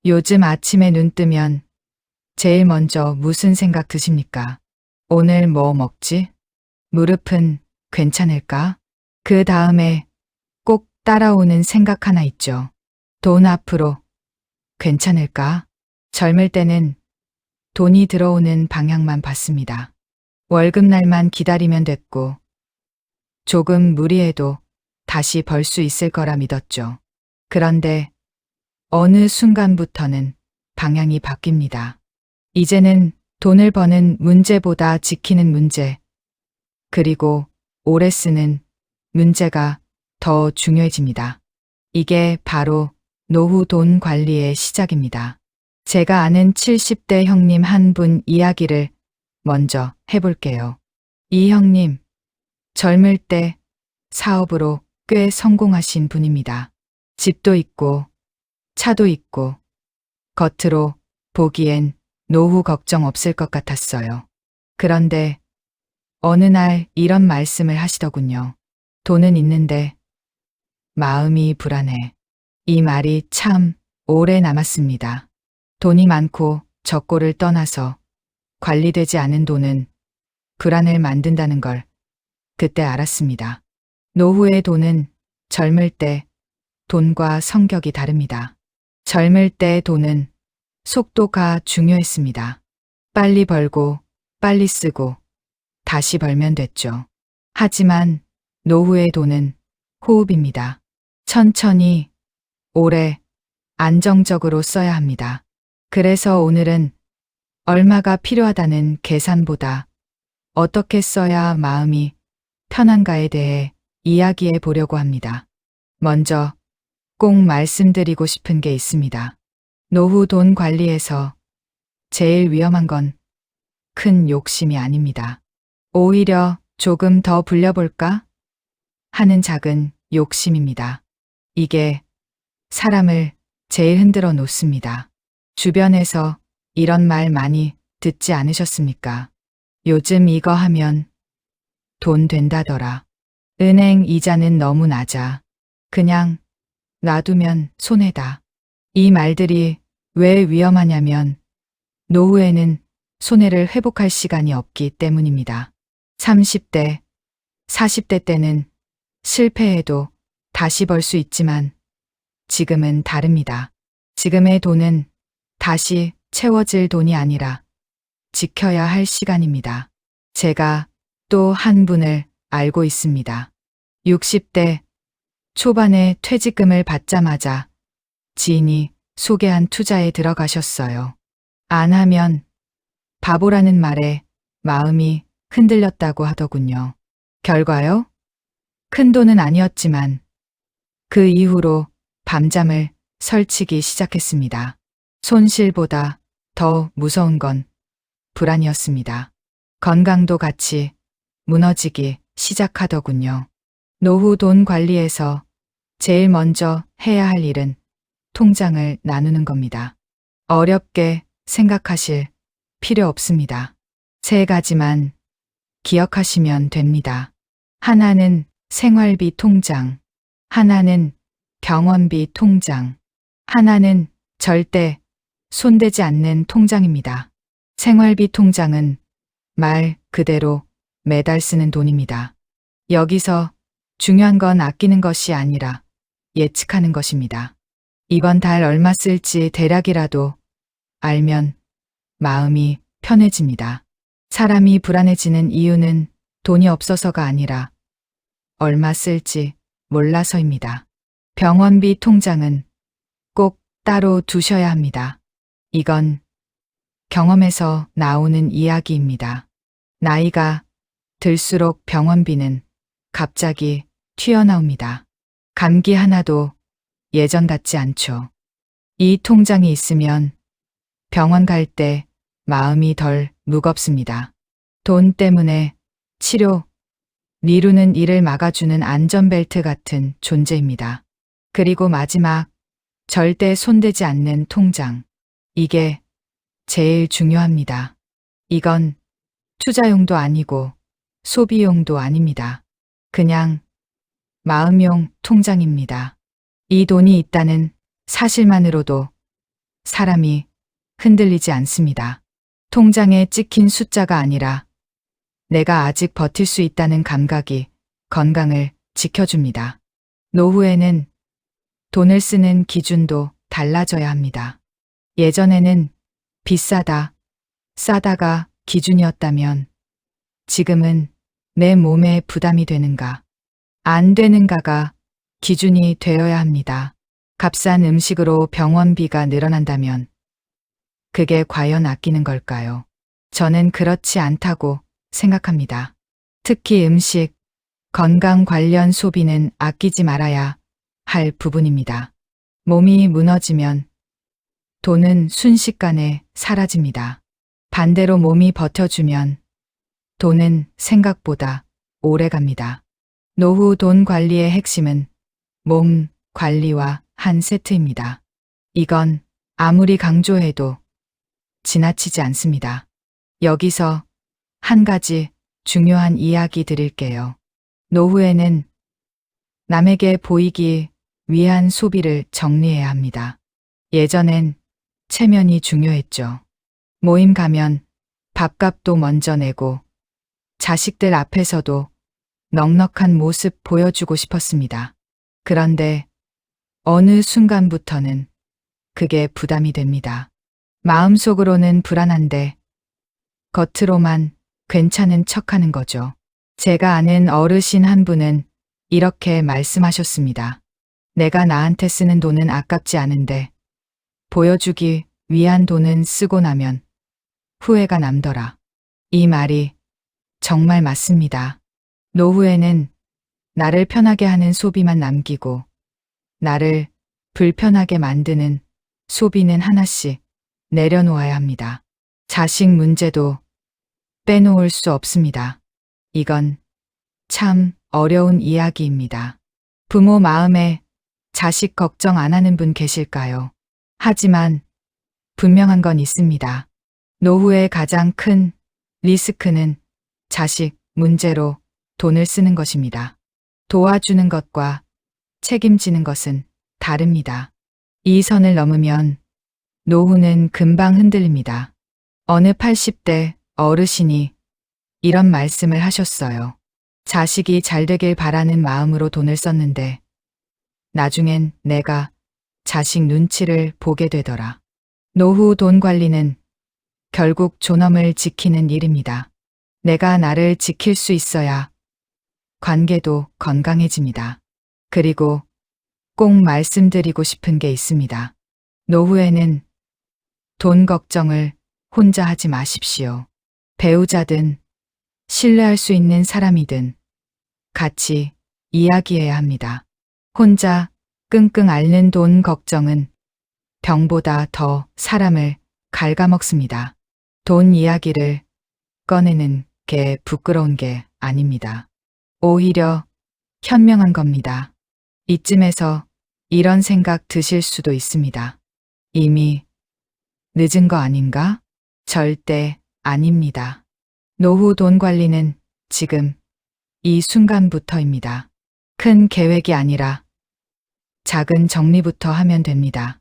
요즘 아침에 눈 뜨면 제일 먼저 무슨 생각 드십니까? 오늘 뭐 먹지? 무릎은 괜찮을까? 그 다음에 꼭 따라오는 생각 하나 있죠. 돈 앞으로 괜찮을까? 젊을 때는 돈이 들어오는 방향만 봤습니다. 월급날만 기다리면 됐고 조금 무리해도 다시 벌 수 있을 거라 믿었죠. 그런데 어느 순간부터는 방향이 바뀝니다. 이제는 돈을 버는 문제보다 지키는 문제, 그리고 오래 쓰는 문제가 더 중요해집니다. 이게 바로 노후 돈 관리의 시작입니다. 제가 아는 70대 형님 한 분 이야기를 먼저 해볼게요. 이 형님, 젊을 때 사업으로 꽤 성공하신 분입니다. 집도 있고 차도 있고 겉으로 보기엔 노후 걱정 없을 것 같았어요. 그런데 어느 날 이런 말씀을 하시더군요. 돈은 있는데 마음이 불안해. 이 말이 참 오래 남았습니다. 돈이 많고 적고를 떠나서 관리되지 않은 돈은 불안을 만든다는 걸 그때 알았습니다. 노후의 돈은 젊을 때 돈과 성격이 다릅니다. 젊을 때 돈은 속도가 중요했습니다. 빨리 벌고 빨리 쓰고 다시 벌면 됐죠. 하지만 노후의 돈은 호흡입니다. 천천히, 오래, 안정적으로 써야 합니다. 그래서 오늘은 얼마가 필요하다는 계산보다 어떻게 써야 마음이 편한가에 대해 이야기해 보려고 합니다. 먼저 꼭 말씀드리고 싶은 게 있습니다. 노후 돈 관리에서 제일 위험한 건 큰 욕심이 아닙니다. 오히려 조금 더 불려볼까 하는 작은 욕심입니다. 이게 사람을 제일 흔들어 놓습니다. 주변에서 이런 말 많이 듣지 않으셨습니까? 요즘 이거 하면 돈 된다더라. 은행 이자는 너무 낮아. 그냥 놔두면 손해다. 이 말들이 왜 위험하냐면 노후에는 손해를 회복할 시간이 없기 때문입니다. 30대, 40대 때는 실패해도 다시 벌 수 있지만 지금은 다릅니다. 지금의 돈은 다시 채워질 돈이 아니라 지켜야 할 시간입니다. 제가 또 한 분을 알고 있습니다. 60대 초반에 퇴직금을 받자마자 지인이 소개한 투자에 들어가셨어요. 안 하면 바보라는 말에 마음이 흔들렸다고 하더군요. 결과요? 큰 돈은 아니었지만 그 이후로 밤잠을 설치기 시작했습니다. 손실보다 더 무서운 건 불안이었습니다. 건강도 같이 무너지기 시작하더군요. 노후 돈 관리에서 제일 먼저 해야 할 일은 통장을 나누는 겁니다. 어렵게 생각하실 필요 없습니다. 세 가지만 기억하시면 됩니다. 하나는 생활비 통장, 하나는 병원비 통장, 하나는 절대 손대지 않는 통장입니다. 생활비 통장은 말 그대로 매달 쓰는 돈입니다. 여기서 중요한 건 아끼는 것이 아니라 예측하는 것입니다. 이번 달 얼마 쓸지 대략이라도 알면 마음이 편해집니다. 사람이 불안해지는 이유는 돈이 없어서가 아니라 얼마 쓸지 몰라서입니다. 병원비 통장은 꼭 따로 두셔야 합니다. 이건 경험에서 나오는 이야기입니다. 나이가 들수록 병원비는 갑자기 튀어나옵니다. 감기 하나도 예전 같지 않죠. 이 통장이 있으면 병원 갈 때 마음이 덜 무겁습니다. 돈 때문에 치료, 미루는 일을 막아주는 안전벨트 같은 존재입니다. 그리고 마지막, 절대 손대지 않는 통장. 이게 제일 중요합니다. 이건 투자용도 아니고 소비용도 아닙니다. 그냥 마음용 통장입니다. 이 돈이 있다는 사실만으로도 사람이 흔들리지 않습니다. 통장에 찍힌 숫자가 아니라 내가 아직 버틸 수 있다는 감각이 건강을 지켜줍니다. 노후에는 돈을 쓰는 기준도 달라져야 합니다. 예전에는 비싸다, 싸다가 기준이었다면 지금은 내 몸에 부담이 되는가, 안 되는가가 기준이 되어야 합니다. 값싼 음식으로 병원비가 늘어난다면 그게 과연 아끼는 걸까요? 저는 그렇지 않다고 생각합니다. 특히 음식, 건강 관련 소비는 아끼지 말아야 할 부분입니다. 몸이 무너지면 돈은 순식간에 사라집니다. 반대로 몸이 버텨주면 돈은 생각보다 오래 갑니다. 노후 돈 관리의 핵심은 몸 관리와 한 세트입니다. 이건 아무리 강조해도 지나치지 않습니다. 여기서 한 가지 중요한 이야기 드릴게요. 노후에는 남에게 보이기 위한 소비를 정리해야 합니다. 예전엔 체면이 중요했죠. 모임 가면 밥값도 먼저 내고 자식들 앞에서도 넉넉한 모습 보여주고 싶었습니다. 그런데 어느 순간부터는 그게 부담이 됩니다. 마음속으로는 불안한데 겉으로만 괜찮은 척하는 거죠. 제가 아는 어르신 한 분은 이렇게 말씀하셨습니다. 내가 나한테 쓰는 돈은 아깝지 않은데 보여주기 위한 돈은 쓰고 나면 후회가 남더라. 이 말이 정말 맞습니다. 노후에는 나를 편하게 하는 소비만 남기고 나를 불편하게 만드는 소비는 하나씩 내려놓아야 합니다. 자식 문제도 빼놓을 수 없습니다. 이건 참 어려운 이야기입니다. 부모 마음에 자식 걱정 안 하는 분 계실까요? 하지만 분명한 건 있습니다. 노후의 가장 큰 리스크는 자식 문제로 돈을 쓰는 것입니다. 도와주는 것과 책임지는 것은 다릅니다. 이 선을 넘으면 노후는 금방 흔들립니다. 어느 80대 어르신이 이런 말씀을 하셨어요. 자식이 잘 되길 바라는 마음으로 돈을 썼는데 나중엔 내가 자식 눈치를 보게 되더라. 노후 돈 관리는 결국 존엄을 지키는 일입니다. 내가 나를 지킬 수 있어야 관계도 건강해집니다. 그리고 꼭 말씀드리고 싶은 게 있습니다. 노후에는 돈 걱정을 혼자 하지 마십시오. 배우자든 신뢰할 수 있는 사람이든 같이 이야기해야 합니다. 혼자 끙끙 앓는 돈 걱정은 병보다 더 사람을 갉아먹습니다. 돈 이야기를 꺼내는 게 부끄러운 게 아닙니다. 오히려 현명한 겁니다. 이쯤에서 이런 생각 드실 수도 있습니다. 이미 늦은 거 아닌가? 절대 아닙니다. 노후 돈 관리는 지금 이 순간부터입니다. 큰 계획이 아니라 작은 정리부터 하면 됩니다.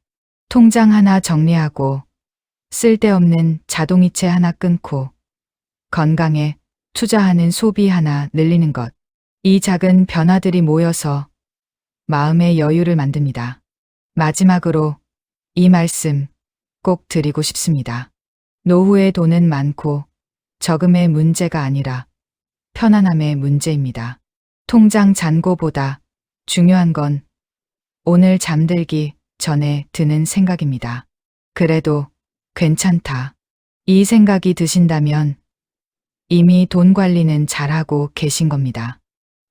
통장 하나 정리하고 쓸데없는 자동이체 하나 끊고 건강에 투자하는 소비 하나 늘리는 것. 이 작은 변화들이 모여서 마음의 여유를 만듭니다. 마지막으로 이 말씀 꼭 드리고 싶습니다. 노후의 돈은 많고 적음의 문제가 아니라 편안함의 문제입니다. 통장 잔고보다 중요한 건 오늘 잠들기 전에 드는 생각입니다. 그래도 괜찮다. 이 생각이 드신다면 이미 돈 관리는 잘하고 계신 겁니다.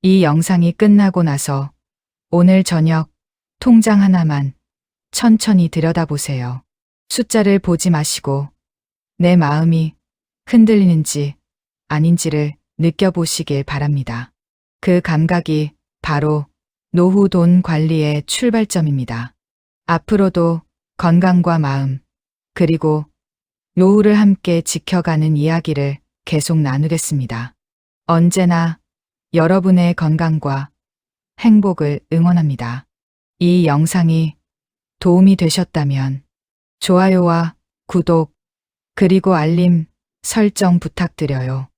이 영상이 끝나고 나서 오늘 저녁 통장 하나만 천천히 들여다보세요. 숫자를 보지 마시고 내 마음이 흔들리는지 아닌지를 느껴보시길 바랍니다. 그 감각이 바로 노후 돈 관리의 출발점입니다. 앞으로도 건강과 마음, 그리고 노후를 함께 지켜가는 이야기를 계속 나누겠습니다. 언제나 여러분의 건강과 행복을 응원합니다. 이 영상이 도움이 되셨다면 좋아요와 구독, 그리고 알림 설정 부탁드려요.